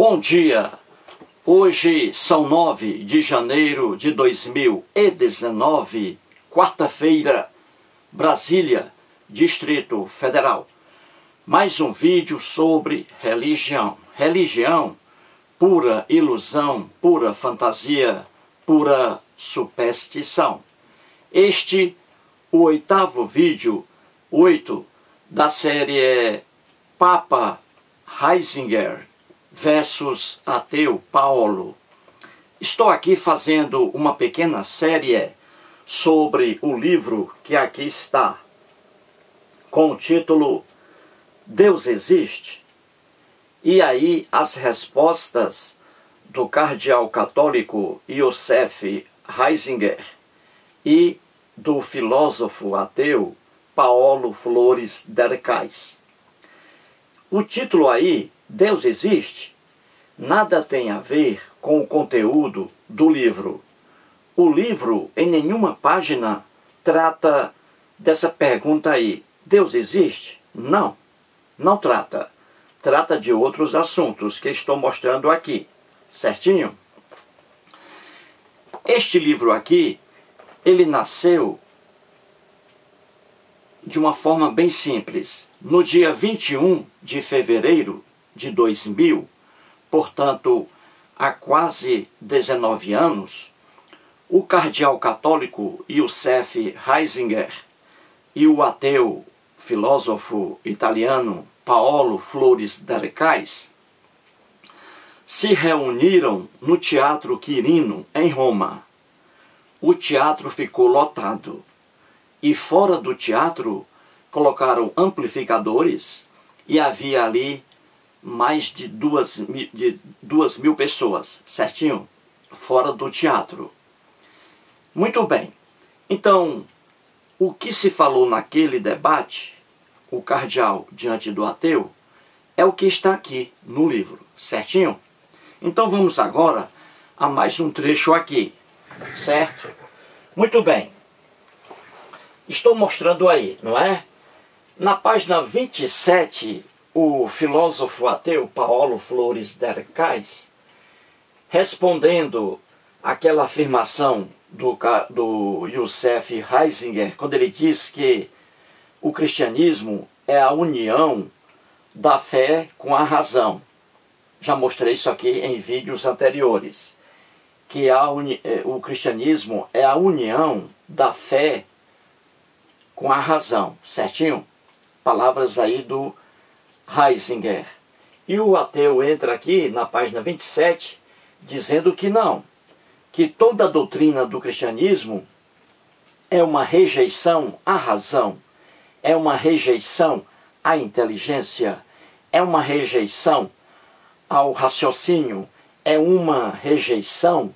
Bom dia! Hoje são 9 de janeiro de 2019, quarta-feira, Brasília, Distrito Federal. Mais um vídeo sobre religião. Religião, pura ilusão, pura fantasia, pura superstição. Este, o 8º vídeo, 8 da série Papa Ratzinger versus ateu Paulo. Estou aqui fazendo uma pequena série sobre o livro que aqui está, com o título Deus Existe? E aí as respostas do cardeal católico Joseph Ratzinger e do filósofo ateu Paulo Flores Derkais. O título aí, Deus Existe? Nada tem a ver com o conteúdo do livro. O livro, em nenhuma página, trata dessa pergunta aí. Deus existe? Não, não trata. Trata de outros assuntos que estou mostrando aqui. Certinho? Este livro aqui, ele nasceu de uma forma bem simples. No dia 21 de fevereiro de 2000, portanto, há quase 19 anos, o cardeal católico Joseph Ratzinger e o ateu filósofo italiano Paulo Flores Derkais se reuniram no Teatro Quirino, em Roma. O teatro ficou lotado e fora do teatro colocaram amplificadores e havia ali mais de 2.000 pessoas, certinho? Fora do teatro. Muito bem. Então, o que se falou naquele debate, o cardeal diante do ateu, é o que está aqui no livro, certinho? Então vamos agora a mais um trecho aqui, certo? Muito bem. Estou mostrando aí, não é? Na página 27, o filósofo ateu Paulo Flores Derkais, respondendo àquela afirmação do Joseph Ratzinger, quando ele diz que o cristianismo é a união da fé com a razão. Já mostrei isso aqui em vídeos anteriores, que o cristianismo é a união da fé com a razão, certinho? Palavras aí do Ratzinger. E o ateu entra aqui na página 27 dizendo que não, que toda a doutrina do cristianismo é uma rejeição à razão, é uma rejeição à inteligência, é uma rejeição ao raciocínio, é uma rejeição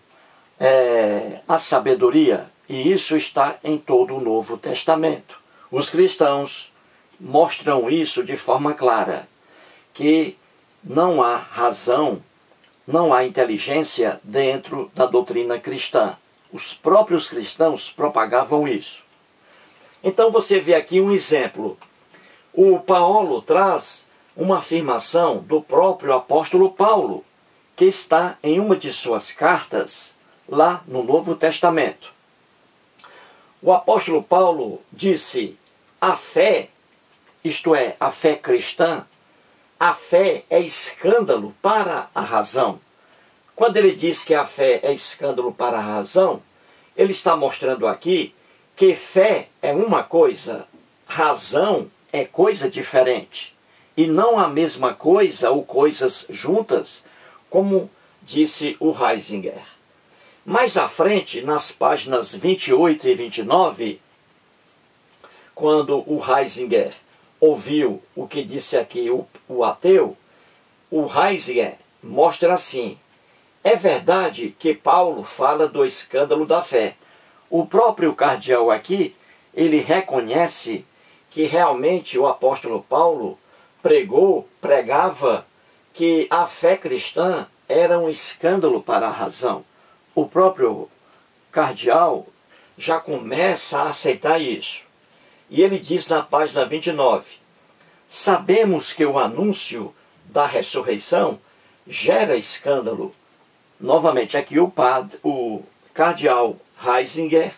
à sabedoria. E isso está em todo o Novo Testamento. Os cristãos mostram isso de forma clara, que não há razão, não há inteligência dentro da doutrina cristã. Os próprios cristãos propagavam isso. Então você vê aqui um exemplo. O Paulo traz uma afirmação do próprio apóstolo Paulo, que está em uma de suas cartas, lá no Novo Testamento. O apóstolo Paulo disse: a fé, isto é, a fé cristã, a fé é escândalo para a razão. Quando ele diz que a fé é escândalo para a razão, ele está mostrando aqui que fé é uma coisa, razão é coisa diferente. E não a mesma coisa ou coisas juntas, como disse o Ratzinger. Mais à frente, nas páginas 28 e 29, quando o Ratzinger ouviu o que disse aqui o ateu, o Ratzinger mostra assim: é verdade que Paulo fala do escândalo da fé. O próprio cardeal aqui, ele reconhece que realmente o apóstolo Paulo pregava que a fé cristã era um escândalo para a razão. O próprio cardeal já começa a aceitar isso. E ele diz na página 29, sabemos que o anúncio da ressurreição gera escândalo. Novamente, aqui o cardeal Ratzinger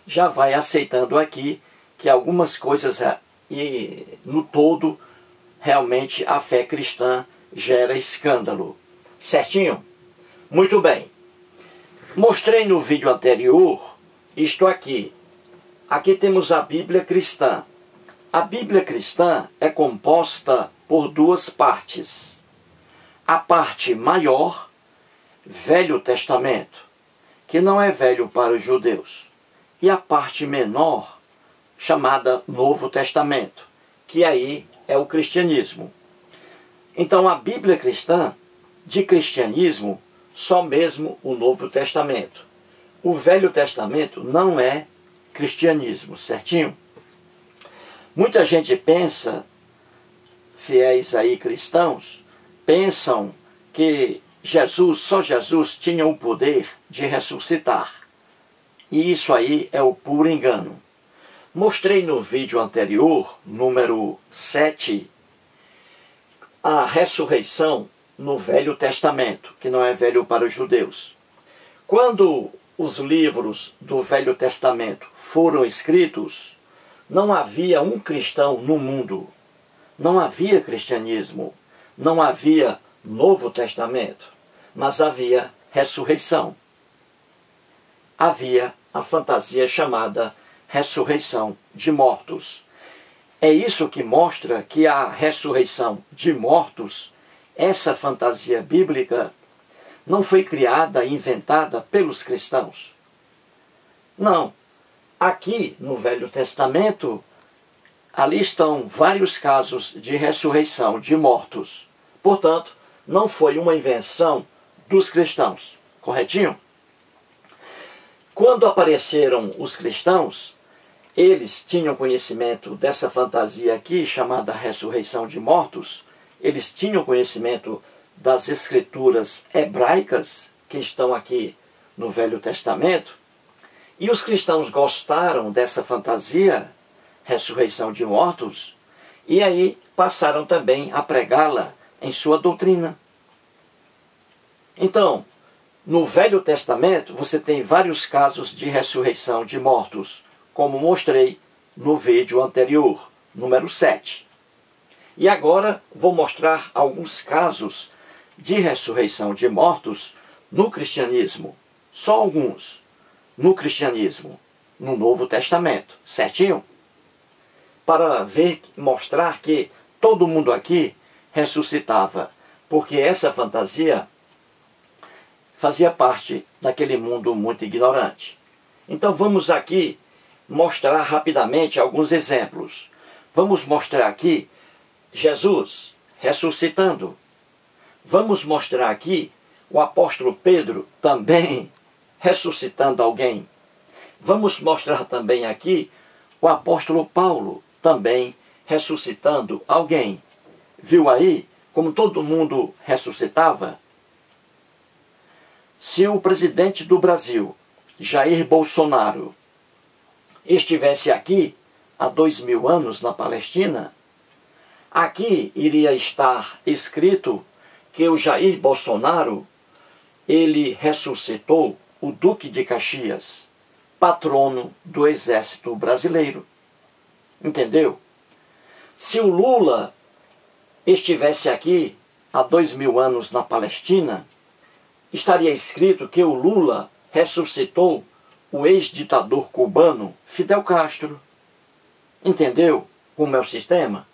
já vai aceitando aqui que algumas coisas, e no todo, realmente a fé cristã gera escândalo. Certinho? Muito bem. Mostrei no vídeo anterior isto aqui. Aqui temos a Bíblia cristã. A Bíblia cristã é composta por duas partes. A parte maior, Velho Testamento, que não é velho para os judeus. E a parte menor, chamada Novo Testamento, que aí é o cristianismo. Então a Bíblia cristã, de cristianismo, só mesmo o Novo Testamento. O Velho Testamento não é cristianismo, certinho? Muita gente pensa, fiéis aí cristãos, pensam que só Jesus tinha o poder de ressuscitar. E isso aí é o puro engano. Mostrei no vídeo anterior, número 7, a ressurreição no Velho Testamento, que não é velho para os judeus. Quando os livros do Velho Testamento foram escritos, não havia um cristão no mundo. Não havia cristianismo. Não havia Novo Testamento. Mas havia ressurreição. Havia a fantasia chamada ressurreição de mortos. É isso que mostra que a ressurreição de mortos, essa fantasia bíblica, não foi criada e inventada pelos cristãos. Não. Aqui no Velho Testamento, ali estão vários casos de ressurreição de mortos. Portanto, não foi uma invenção dos cristãos. Corretinho? Quando apareceram os cristãos, eles tinham conhecimento dessa fantasia aqui, chamada ressurreição de mortos. Eles tinham conhecimento das escrituras hebraicas, que estão aqui no Velho Testamento. E os cristãos gostaram dessa fantasia, ressurreição de mortos, e aí passaram também a pregá-la em sua doutrina. Então, no Velho Testamento, você tem vários casos de ressurreição de mortos, como mostrei no vídeo anterior, número 7. E agora vou mostrar alguns casos de ressurreição de mortos no cristianismo. Só alguns no cristianismo, no Novo Testamento. Certinho? Para mostrar que todo mundo aqui ressuscitava, porque essa fantasia fazia parte daquele mundo muito ignorante. Então vamos aqui mostrar rapidamente alguns exemplos. Vamos mostrar aqui Jesus ressuscitando. Vamos mostrar aqui o apóstolo Pedro também ressuscitando alguém. Vamos mostrar também aqui o apóstolo Paulo também ressuscitando alguém. Viu aí como todo mundo ressuscitava? Se o presidente do Brasil, Jair Bolsonaro, estivesse aqui há 2000 anos na Palestina, aqui iria estar escrito que o Jair Bolsonaro, ele ressuscitou o Duque de Caxias, patrono do Exército Brasileiro. Entendeu? Se o Lula estivesse aqui há 2000 anos na Palestina, estaria escrito que o Lula ressuscitou o ex-ditador cubano Fidel Castro. Entendeu como é o sistema?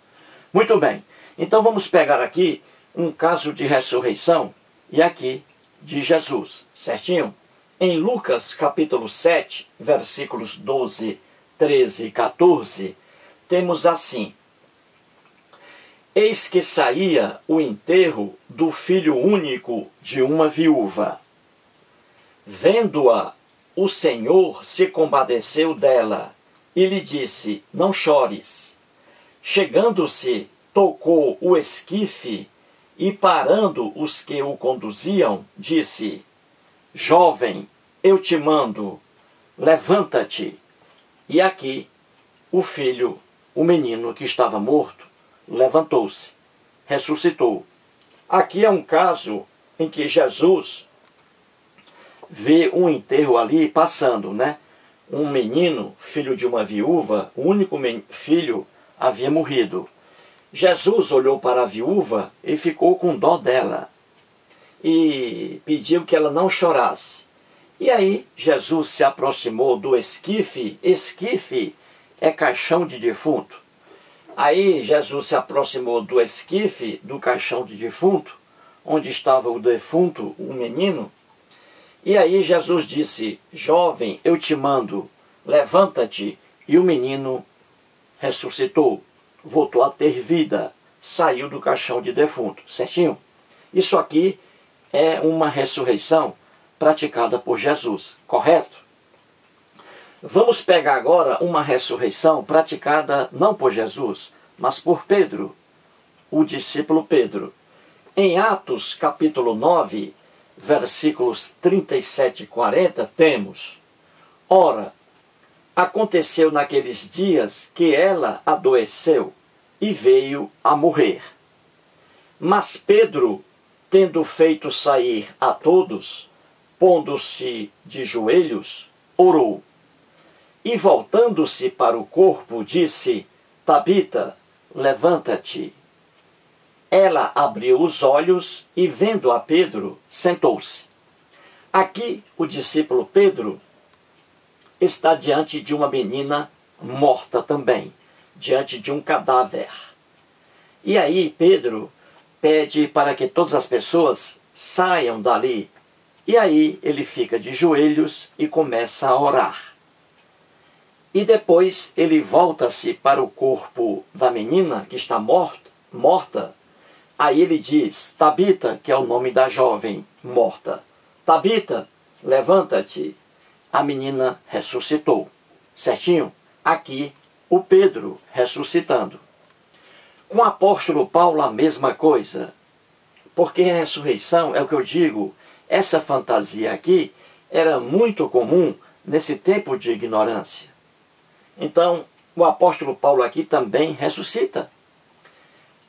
Muito bem. Então vamos pegar aqui um caso de ressurreição e aqui de Jesus. Certinho? Em Lucas capítulo 7, versículos 12, 13 e 14, temos assim: Eis que saía o enterro do filho único de uma viúva. Vendo-a, o Senhor se compadeceu dela e lhe disse: Não chores. Chegando-se, tocou o esquife e, parando os que o conduziam, disse: Jovem, eu te mando, levanta-te. E aqui o filho, o menino que estava morto, levantou-se, ressuscitou. Aqui é um caso em que Jesus vê um enterro ali passando, né? Um menino, filho de uma viúva, o único filho havia morrido. Jesus olhou para a viúva e ficou com dó dela e pediu que ela não chorasse. E aí Jesus se aproximou do esquife. Esquife é caixão de defunto. Aí Jesus se aproximou do esquife, do caixão de defunto, onde estava o defunto, o menino. E aí Jesus disse: jovem, eu te mando, levanta-te. E o menino ressuscitou, voltou a ter vida, saiu do caixão de defunto. Certinho? Isso aqui é uma ressurreição praticada por Jesus, correto? Vamos pegar agora uma ressurreição praticada não por Jesus, mas por Pedro, o discípulo Pedro. Em Atos capítulo 9, versículos 37 e 40, temos: ora, aconteceu naqueles dias que ela adoeceu e veio a morrer. Mas Pedro, tendo feito sair a todos, pondo-se de joelhos, orou. E voltando-se para o corpo, disse: Tabita, levanta-te. Ela abriu os olhos e, vendo a Pedro, sentou-se. Aqui, o discípulo Pedro está diante de uma menina morta também, diante de um cadáver. E aí Pedro pede para que todas as pessoas saiam dali. E aí ele fica de joelhos e começa a orar. E depois ele volta-se para o corpo da menina que está morta. Aí ele diz: Tabita, que é o nome da jovem morta. Tabita, levanta-te. A menina ressuscitou. Certinho? Aqui o Pedro ressuscitando. Com o apóstolo Paulo a mesma coisa. Porque a ressurreição, é o que eu digo, essa fantasia aqui era muito comum nesse tempo de ignorância. Então, o apóstolo Paulo aqui também ressuscita.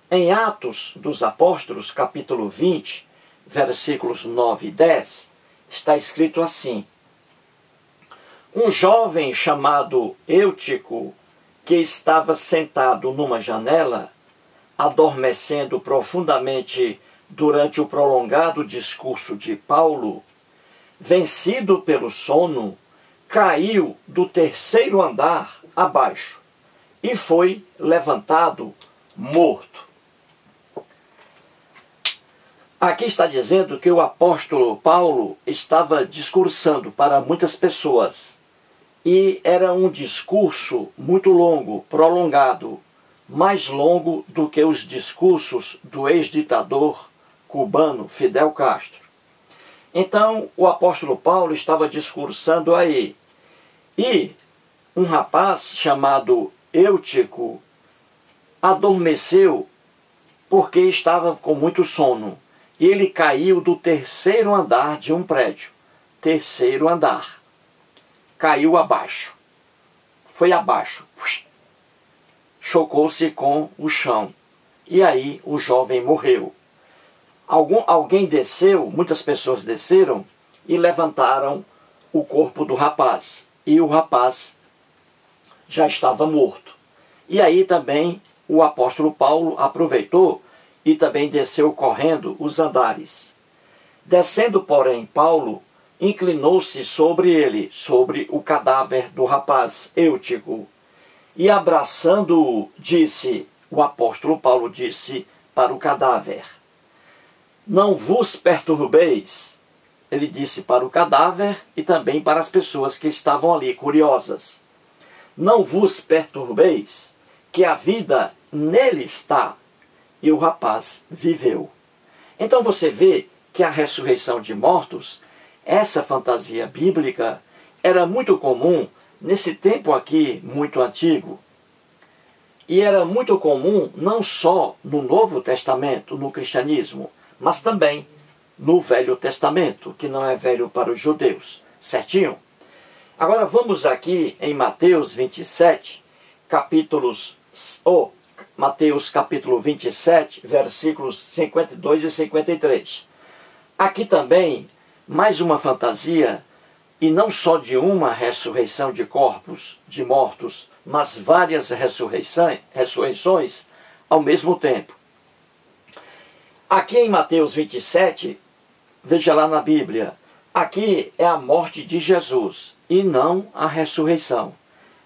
Em Atos dos Apóstolos, capítulo 20, versículos 9 e 10, está escrito assim: um jovem chamado Eutico, que estava sentado numa janela, adormecendo profundamente durante o prolongado discurso de Paulo, vencido pelo sono, caiu do terceiro andar abaixo e foi levantado morto. Aqui está dizendo que o apóstolo Paulo estava discursando para muitas pessoas e era um discurso muito longo, prolongado, mais longo do que os discursos do ex-ditador cubano Fidel Castro. Então o apóstolo Paulo estava discursando aí. E um rapaz chamado Eutico adormeceu porque estava com muito sono. E ele caiu do terceiro andar de um prédio. Terceiro andar. Caiu abaixo. Foi abaixo. Chocou-se com o chão. E aí o jovem morreu. Alguém desceu, muitas pessoas desceram e levantaram o corpo do rapaz. E o rapaz já estava morto. E aí também o apóstolo Paulo aproveitou e também desceu correndo os andares. Descendo, porém, Paulo inclinou-se sobre ele, sobre o cadáver do rapaz Eutico, e abraçando-o, o apóstolo Paulo disse para o cadáver: não vos perturbeis. Ele disse para o cadáver e também para as pessoas que estavam ali, curiosas: não vos perturbeis, que a vida nele está. E o rapaz viveu. Então você vê que a ressurreição de mortos, essa fantasia bíblica, era muito comum nesse tempo aqui muito antigo. E era muito comum não só no Novo Testamento, no cristianismo, mas também no Velho Testamento, que não é velho para os judeus. Certinho? Agora vamos aqui em Mateus 27, capítulo Mateus capítulo 27, versículos 52 e 53. Aqui também, mais uma fantasia, e não só de uma ressurreição de corpos, de mortos, mas várias ressurreições ao mesmo tempo. Aqui em Mateus 27, veja lá na Bíblia, aqui é a morte de Jesus e não a ressurreição.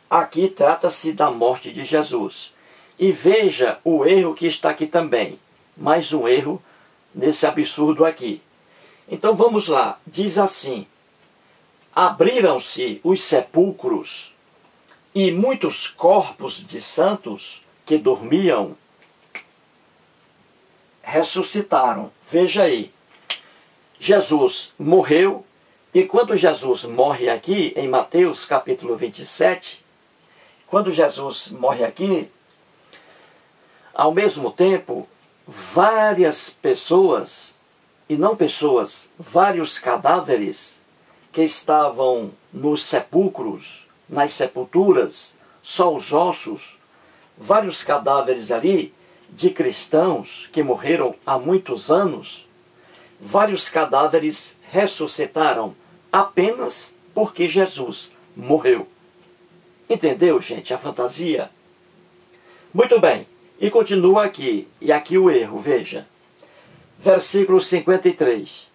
Aqui trata-se da morte de Jesus. E veja o erro que está aqui também. Mais um erro nesse absurdo aqui. Então vamos lá. Diz assim: abriram-se os sepulcros e muitos corpos de santos que dormiam ressuscitaram. Veja aí. Jesus morreu, e quando Jesus morre aqui, em Mateus capítulo 27, quando Jesus morre aqui, ao mesmo tempo, várias pessoas, e não pessoas, vários cadáveres que estavam nos sepulcros, nas sepulturas, só os ossos, vários cadáveres ali de cristãos que morreram há muitos anos, vários cadáveres ressuscitaram apenas porque Jesus morreu. Entendeu, gente, a fantasia? Muito bem, e continua aqui, e aqui o erro, veja. Versículo 53.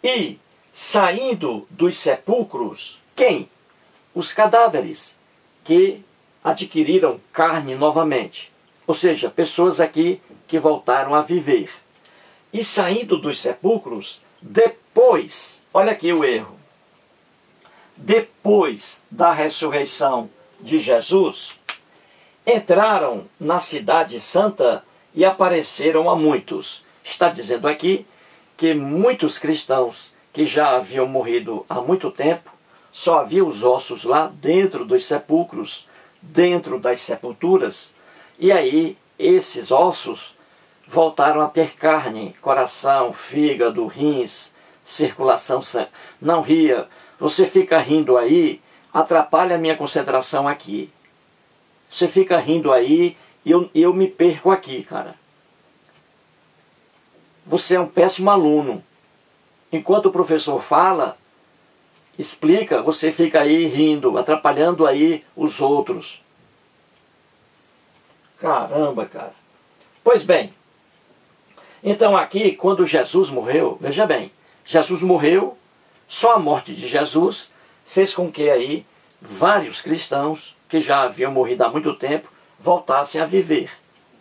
E, saindo dos sepulcros, quem? Os cadáveres, que adquiriram carne novamente. Ou seja, pessoas aqui que voltaram a viver. E saindo dos sepulcros, depois, olha aqui o erro, depois da ressurreição de Jesus, entraram na cidade santa e apareceram a muitos. Está dizendo aqui que muitos cristãos que já haviam morrido há muito tempo, só havia os ossos lá dentro dos sepulcros, dentro das sepulturas, e aí esses ossos voltaram a ter carne, coração, fígado, rins, circulação sanguínea. Não ria, você fica rindo aí, atrapalha a minha concentração aqui. Você fica rindo aí e eu me perco aqui, cara. Você é um péssimo aluno. Enquanto o professor fala, explica, você fica aí rindo, atrapalhando aí os outros. Caramba, cara. Pois bem, então aqui, quando Jesus morreu, veja bem, Jesus morreu, só a morte de Jesus fez com que aí vários cristãos que já haviam morrido há muito tempo voltassem a viver.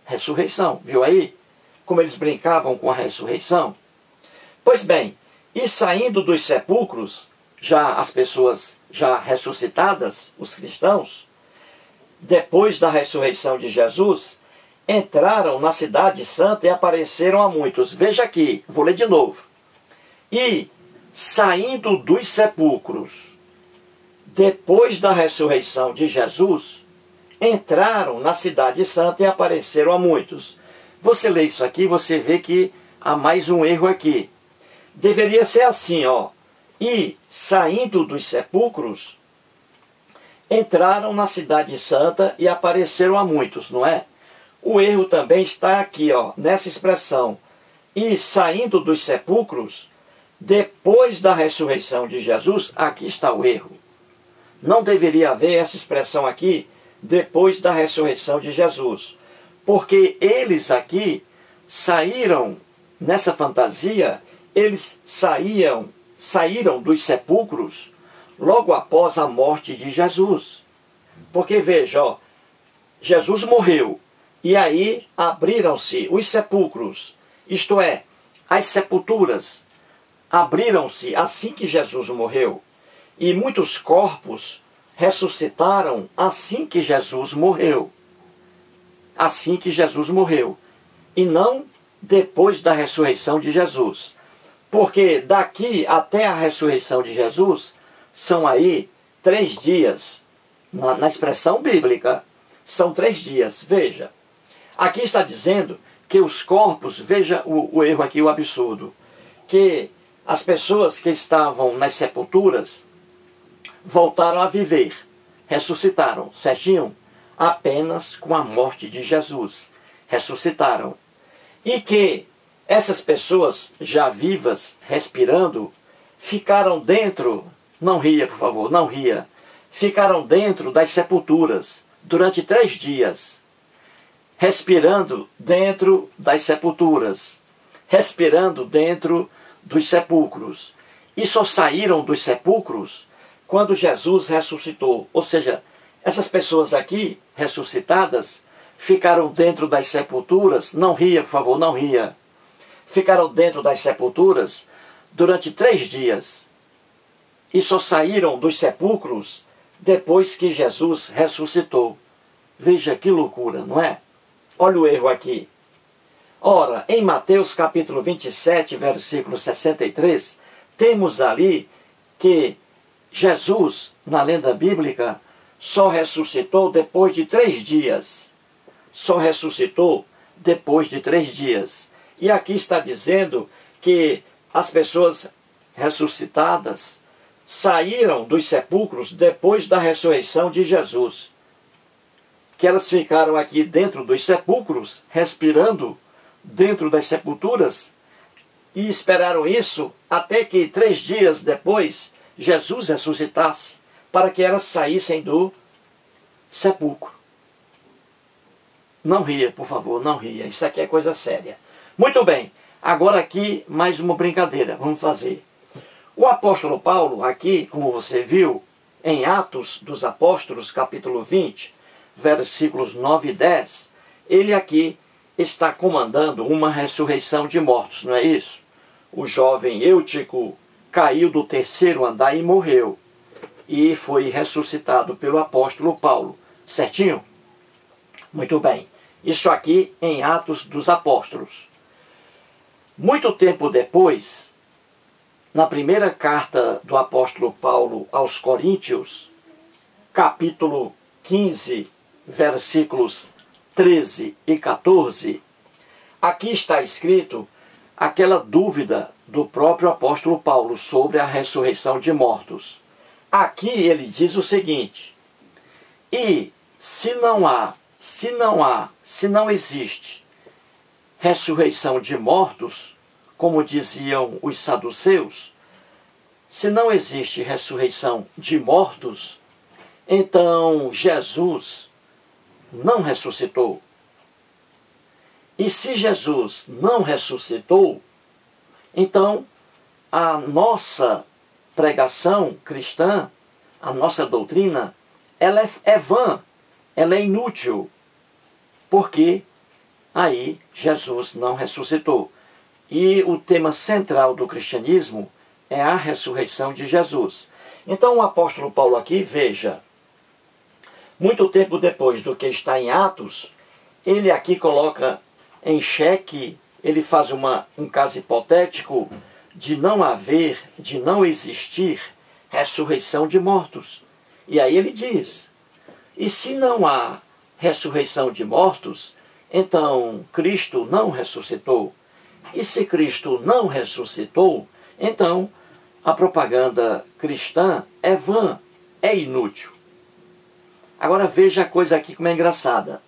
Ressurreição, viu aí? Como eles brincavam com a ressurreição? Pois bem, e saindo dos sepulcros, já as pessoas já ressuscitadas, os cristãos, depois da ressurreição de Jesus, entraram na cidade santa e apareceram a muitos. Veja aqui, vou ler de novo. E, saindo dos sepulcros, depois da ressurreição de Jesus, entraram na cidade santa e apareceram a muitos. Você lê isso aqui, você vê que há mais um erro aqui. Deveria ser assim, ó. E, saindo dos sepulcros, entraram na cidade santa e apareceram a muitos, não é? O erro também está aqui, ó, nessa expressão. E, saindo dos sepulcros, depois da ressurreição de Jesus, aqui está o erro. Não deveria haver essa expressão aqui, depois da ressurreição de Jesus. Porque eles aqui saíram, nessa fantasia, eles saíram dos sepulcros logo após a morte de Jesus. Porque veja, ó, Jesus morreu e aí abriram-se os sepulcros, isto é, as sepulturas abriram-se assim que Jesus morreu, e muitos corpos ressuscitaram assim que Jesus morreu. Assim que Jesus morreu, e não depois da ressurreição de Jesus. Porque daqui até a ressurreição de Jesus, são aí 3 dias. Na expressão bíblica, são 3 dias. Veja, aqui está dizendo que os corpos, veja o erro aqui, o absurdo, que as pessoas que estavam nas sepulturas voltaram a viver, ressuscitaram, certinho? Apenas com a morte de Jesus. ressuscitaram. E que essas pessoas já vivas, respirando, ficaram dentro, não ria, por favor, não ria, ficaram dentro das sepulturas durante 3 dias, respirando dentro das sepulturas, respirando dentro dos sepulcros. E só saíram dos sepulcros quando Jesus ressuscitou. Ou seja, essas pessoas aqui, ressuscitadas, ficaram dentro das sepulturas, não ria, por favor, não ria, ficaram dentro das sepulturas durante 3 dias. E só saíram dos sepulcros depois que Jesus ressuscitou. Veja que loucura, não é? Olha o erro aqui. Ora, em Mateus capítulo 27, versículo 63, temos ali que Jesus, na lenda bíblica, só ressuscitou depois de 3 dias. Só ressuscitou depois de 3 dias. E aqui está dizendo que as pessoas ressuscitadas saíram dos sepulcros depois da ressurreição de Jesus. Que elas ficaram aqui dentro dos sepulcros, respirando dentro das sepulturas, e esperaram isso até que 3 dias depois Jesus ressuscitasse, para que elas saíssem do sepulcro. Não ria, por favor, não ria. Isso aqui é coisa séria. Muito bem, agora aqui mais uma brincadeira, vamos fazer. O apóstolo Paulo, aqui, como você viu, em Atos dos Apóstolos, capítulo 20, versículos 9 e 10, ele aqui está comandando uma ressurreição de mortos, não é isso? O jovem Eutico caiu do 3º andar e morreu, e foi ressuscitado pelo apóstolo Paulo, certinho? Muito bem, isso aqui em Atos dos Apóstolos. Muito tempo depois, na primeira carta do apóstolo Paulo aos Coríntios, capítulo 15, versículos 13 e 14, aqui está escrito aquela dúvida do próprio apóstolo Paulo sobre a ressurreição de mortos. Aqui ele diz o seguinte: e se não existe ressurreição de mortos, como diziam os saduceus, se não existe ressurreição de mortos, então Jesus não ressuscitou. E se Jesus não ressuscitou, então a nossa pregação cristã, a nossa doutrina, ela é vã, ela é inútil, porque aí Jesus não ressuscitou. E o tema central do cristianismo é a ressurreição de Jesus. Então o apóstolo Paulo aqui, veja, muito tempo depois do que está em Atos, ele aqui coloca em xeque, ele faz um caso hipotético de não haver, de não existir ressurreição de mortos. E aí ele diz, e se não há ressurreição de mortos, então Cristo não ressuscitou. E se Cristo não ressuscitou, então a propaganda cristã é vã, é inútil. Agora veja a coisa aqui como é engraçada.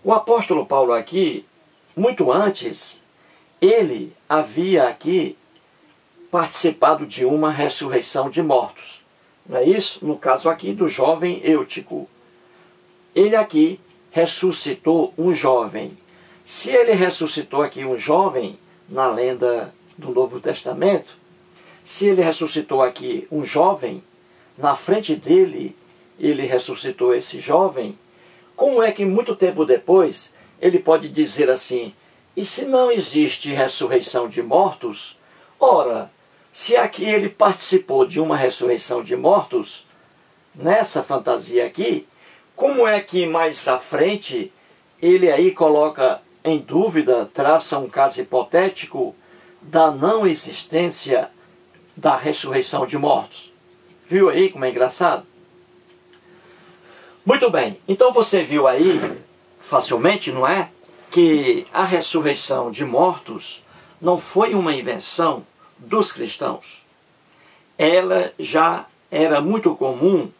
O apóstolo Paulo aqui, muito antes, ele havia aqui participado de uma ressurreição de mortos. Não é isso? No caso aqui do jovem Eutico. Ele aqui ressuscitou um jovem. Se ele ressuscitou aqui um jovem, na lenda do Novo Testamento, se ele ressuscitou aqui um jovem, na frente dele, ele ressuscitou esse jovem, como é que muito tempo depois ele pode dizer assim, e se não existe ressurreição de mortos, ora, se aqui ele participou de uma ressurreição de mortos, nessa fantasia aqui, como é que mais à frente ele aí coloca em dúvida, traça um caso hipotético da não existência da ressurreição de mortos? Viu aí como é engraçado? Muito bem, então você viu aí, facilmente, não é? Que a ressurreição de mortos não foi uma invenção dos cristãos. Ela já era muito comum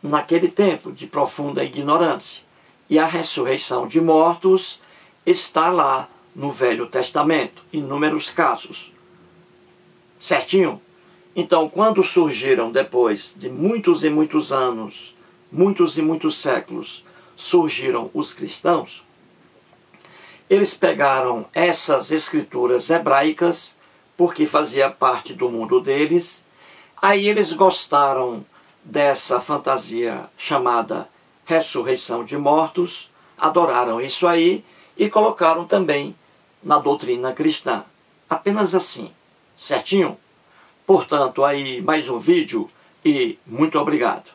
naquele tempo de profunda ignorância. E a ressurreição de mortos está lá no Velho Testamento, inúmeros casos. Certinho? Então, quando surgiram depois de muitos e muitos anos, muitos e muitos séculos, surgiram os cristãos, eles pegaram essas escrituras hebraicas, porque fazia parte do mundo deles, aí eles gostaram dessa fantasia chamada ressurreição de mortos, adoraram isso aí e colocaram também na doutrina cristã. Apenas assim, certinho? Portanto, aí mais um vídeo e muito obrigado.